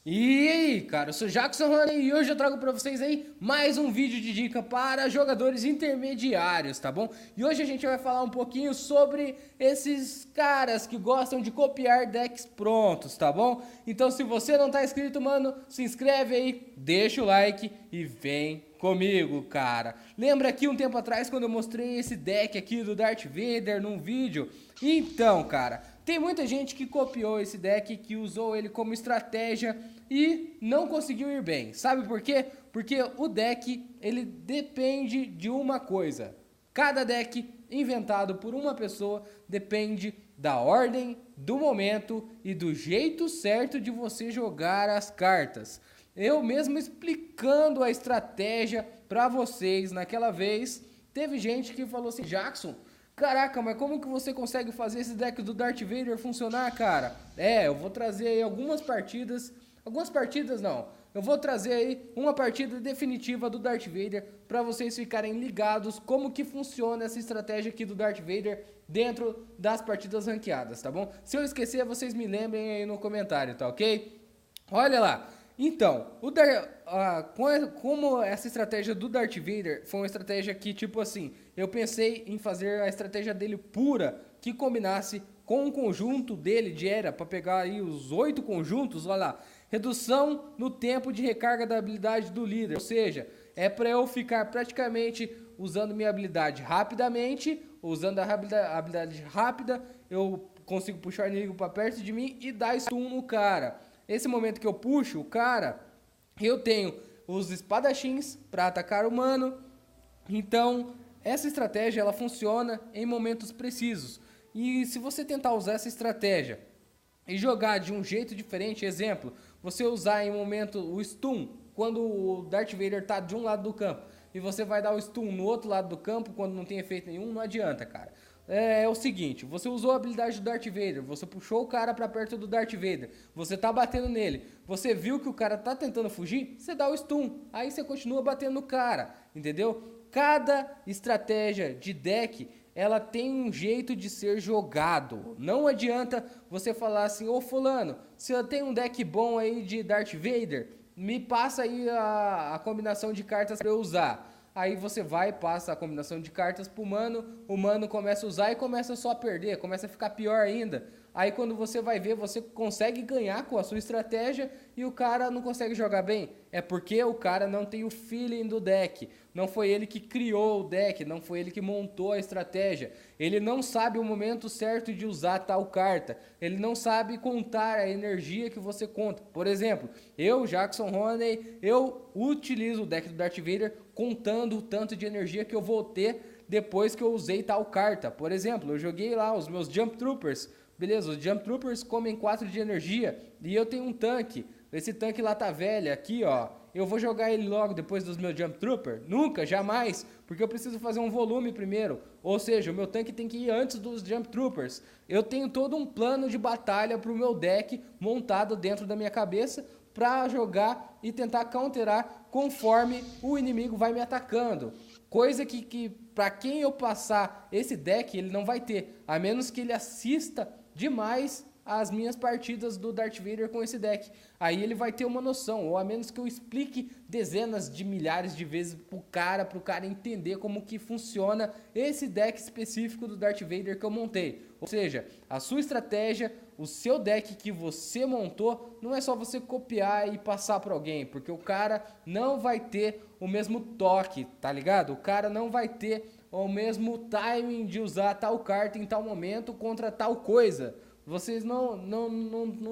E aí, cara, eu sou Jackson Honey e hoje eu trago pra vocês aí mais um vídeo de dica para jogadores intermediários, tá bom? E hoje a gente vai falar um pouquinho sobre esses caras que gostam de copiar decks prontos, tá bom? Então se você não tá inscrito, mano, se inscreve aí, deixa o like e vem comigo, cara. Lembra aqui um tempo atrás quando eu mostrei esse deck aqui do Darth Vader num vídeo? Então, cara, tem muita gente que copiou esse deck, que usou ele como estratégia e não conseguiu ir bem. Sabe por quê? Porque o deck, ele depende de uma coisa. Cada deck inventado por uma pessoa depende da ordem, do momento e do jeito certo de você jogar as cartas. Eu mesmo explicando a estratégia para vocês naquela vez, teve gente que falou assim: Jackson, caraca, mas como que você consegue fazer esse deck do Darth Vader funcionar, cara? Eu vou trazer aí algumas partidas não, eu vou trazer aí uma partida definitiva do Darth Vader para vocês ficarem ligados como que funciona essa estratégia aqui do Darth Vader dentro das partidas ranqueadas, tá bom? Se eu esquecer, vocês me lembrem aí no comentário, tá ok? Olha lá. Então, como essa estratégia do Darth Vader foi uma estratégia que, tipo assim, eu pensei em fazer a estratégia dele pura, que combinasse com o conjunto dele de era, para pegar aí os 8 conjuntos, olha lá. Redução no tempo de recarga da habilidade do líder, ou seja, é para eu ficar praticamente usando minha habilidade rapidamente, usando a habilidade rápida, eu consigo puxar o inimigo para perto de mim e dar stun no cara. Esse momento que eu puxo o cara, eu tenho os espadachins para atacar o mano. Então, essa estratégia ela funciona em momentos precisos. E se você tentar usar essa estratégia e jogar de um jeito diferente, exemplo, você usar em momento o stun, quando o Darth Vader está de um lado do campo, e você vai dar o stun no outro lado do campo quando não tem efeito nenhum, não adianta, cara. É o seguinte, você usou a habilidade do Darth Vader, você puxou o cara pra perto do Darth Vader, você tá batendo nele, você viu que o cara tá tentando fugir, você dá o stun, aí você continua batendo no cara, entendeu? Cada estratégia de deck, ela tem um jeito de ser jogado. Não adianta você falar assim: ô fulano, se eu tenho um deck bom aí de Darth Vader, me passa aí a combinação de cartas pra eu usar. Aí você vai e passa a combinação de cartas pro mano, o mano começa a usar e começa só a perder, começa a ficar pior ainda. Aí quando você vai ver, você consegue ganhar com a sua estratégia e o cara não consegue jogar bem. É porque o cara não tem o feeling do deck. Não foi ele que criou o deck, não foi ele que montou a estratégia. Ele não sabe o momento certo de usar tal carta. Ele não sabe contar a energia que você conta. Por exemplo, eu, Jackson Honey, eu utilizo o deck do Darth Vader contando o tanto de energia que eu vou ter depois que eu usei tal carta. Por exemplo, eu joguei lá os meus Jump Troopers. Beleza, os Jump Troopers comem 4 de energia e eu tenho um tanque. Esse tanque lá tá velho, aqui ó. Eu vou jogar ele logo depois dos meus Jump Trooper? Nunca, jamais, porque eu preciso fazer um volume primeiro. Ou seja, o meu tanque tem que ir antes dos Jump Troopers. Eu tenho todo um plano de batalha pro meu deck montado dentro da minha cabeça para jogar e tentar counterar conforme o inimigo vai me atacando. Coisa que para quem eu passar esse deck, ele não vai ter, a menos que ele assista demais as minhas partidas do Darth Vader com esse deck. Aí ele vai ter uma noção, ou a menos que eu explique dezenas de milhares de vezes pro cara entender como que funciona esse deck específico do Darth Vader que eu montei. Ou seja, a sua estratégia, o seu deck que você montou, não é só você copiar e passar para alguém, porque o cara não vai ter o mesmo toque, tá ligado? O cara não vai ter o mesmo timing de usar tal carta em tal momento contra tal coisa. Vocês não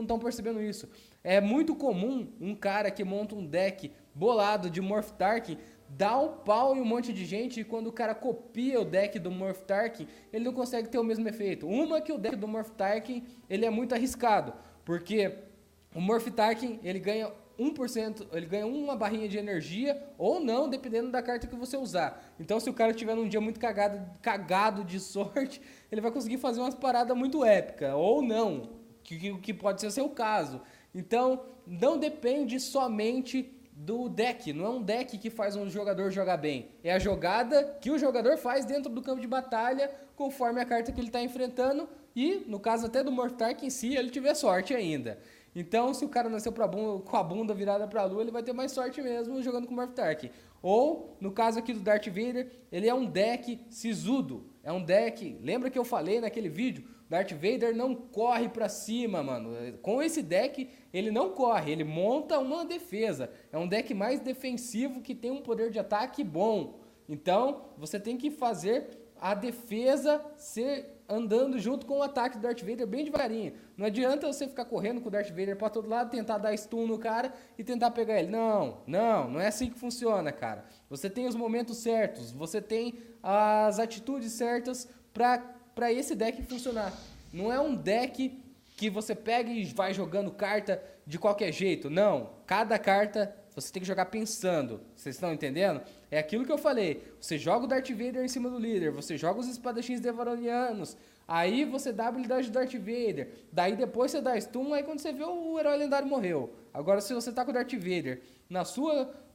estão percebendo isso. É muito comum um cara que monta um deck bolado de Morph Tarkin dar um pau em um monte de gente e quando o cara copia o deck do Morph Tarkin, ele não consegue ter o mesmo efeito. Uma que o deck do Morph Tarkin, ele é muito arriscado, porque o Morph Tarkin, ele ganha 1%, ele ganha uma barrinha de energia ou não, dependendo da carta que você usar. Então, se o cara tiver num dia muito cagado de sorte, ele vai conseguir fazer umas paradas muito épicas, ou não, que pode ser o seu caso. Então, não depende somente do deck, não é um deck que faz um jogador jogar bem, é a jogada que o jogador faz dentro do campo de batalha, conforme a carta que ele está enfrentando e, no caso até do Morph Tarkin em si, ele tiver sorte ainda. Então, se o cara nasceu com a bunda virada pra lua, ele vai ter mais sorte mesmo jogando com o Morph Tark. Ou, no caso aqui do Darth Vader, ele é um deck sisudo. É um deck... Lembra que eu falei naquele vídeo? Darth Vader não corre pra cima, mano. Com esse deck, ele não corre. Ele monta uma defesa. É um deck mais defensivo que tem um poder de ataque bom. Então, você tem que fazer a defesa ser andando junto com o ataque do Darth Vader bem devagarinho. Não adianta você ficar correndo com o Darth Vader pra todo lado, tentar dar stun no cara e tentar pegar ele. Não é assim que funciona, cara. Você tem os momentos certos, você tem as atitudes certas pra esse deck funcionar. Não é um deck que você pega e vai jogando carta de qualquer jeito. Não, cada carta você tem que jogar pensando. Vocês estão entendendo? É aquilo que eu falei. Você joga o Darth Vader em cima do líder. Você joga os espadachins devaronianos. Aí você dá a habilidade do Darth Vader. Daí depois você dá stun. Aí quando você vê, o herói lendário morreu. Agora se você tá com o Darth Vader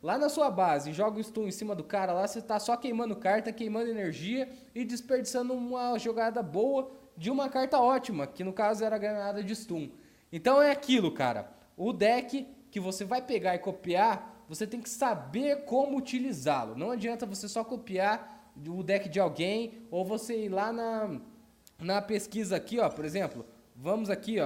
lá na sua base e joga o stun em cima do cara lá, você tá só queimando carta, queimando energia e desperdiçando uma jogada boa de uma carta ótima. Que no caso era a granada de stun. Então é aquilo, cara. O deck que você vai pegar e copiar, você tem que saber como utilizá-lo. Não adianta você só copiar o deck de alguém ou você ir lá na pesquisa aqui, ó, por exemplo. Vamos aqui,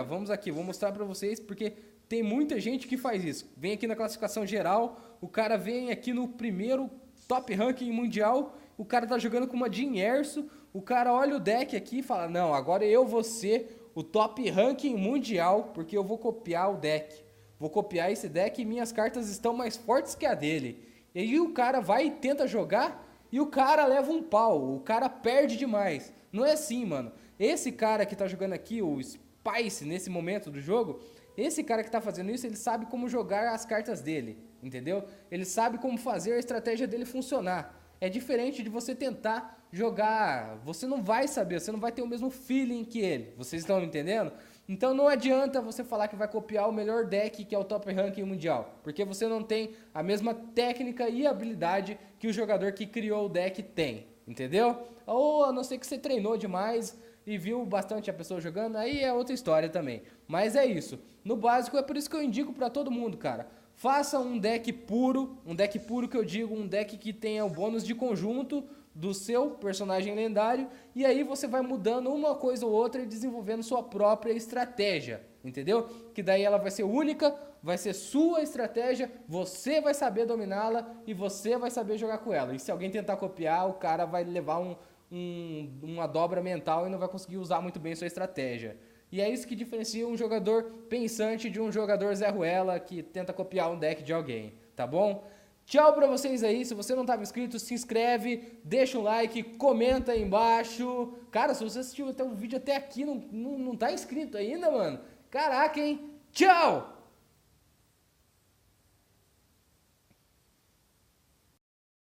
vou mostrar pra vocês porque tem muita gente que faz isso. Vem aqui na classificação geral, o cara vem aqui no primeiro top ranking mundial, o cara tá jogando com uma Jyn Erso, o cara olha o deck aqui e fala, não, agora eu vou ser o top ranking mundial porque eu vou copiar o deck. Vou copiar esse deck e minhas cartas estão mais fortes que a dele. E aí o cara vai e tenta jogar e o cara leva um pau. O cara perde demais. Não é assim, mano. Esse cara que tá jogando aqui, o Spice, nesse momento do jogo, esse cara que tá fazendo isso, ele sabe como jogar as cartas dele, entendeu? Ele sabe como fazer a estratégia dele funcionar. É diferente de você tentar jogar. Você não vai saber, você não vai ter o mesmo feeling que ele. Vocês estão me entendendo? Então não adianta você falar que vai copiar o melhor deck que é o top ranking mundial, porque você não tem a mesma técnica e habilidade que o jogador que criou o deck tem, entendeu? Ou a não ser que você treinou demais e viu bastante a pessoa jogando, aí é outra história também. Mas é isso. No básico é por isso que eu indico pra todo mundo, cara. Faça um deck puro que eu digo, um deck que tenha o bônus de conjunto do seu personagem lendário, e aí você vai mudando uma coisa ou outra e desenvolvendo sua própria estratégia, entendeu? Que daí ela vai ser única, vai ser sua estratégia, você vai saber dominá-la e você vai saber jogar com ela. E se alguém tentar copiar, o cara vai levar uma dobra mental e não vai conseguir usar muito bem sua estratégia. E é isso que diferencia um jogador pensante de um jogador Zé Ruela que tenta copiar um deck de alguém, tá bom? Tchau pra vocês aí, se você não estava inscrito, se inscreve, deixa um like, comenta aí embaixo. Cara, se você assistiu até o vídeo até aqui, não tá inscrito ainda, mano. Caraca, hein? Tchau!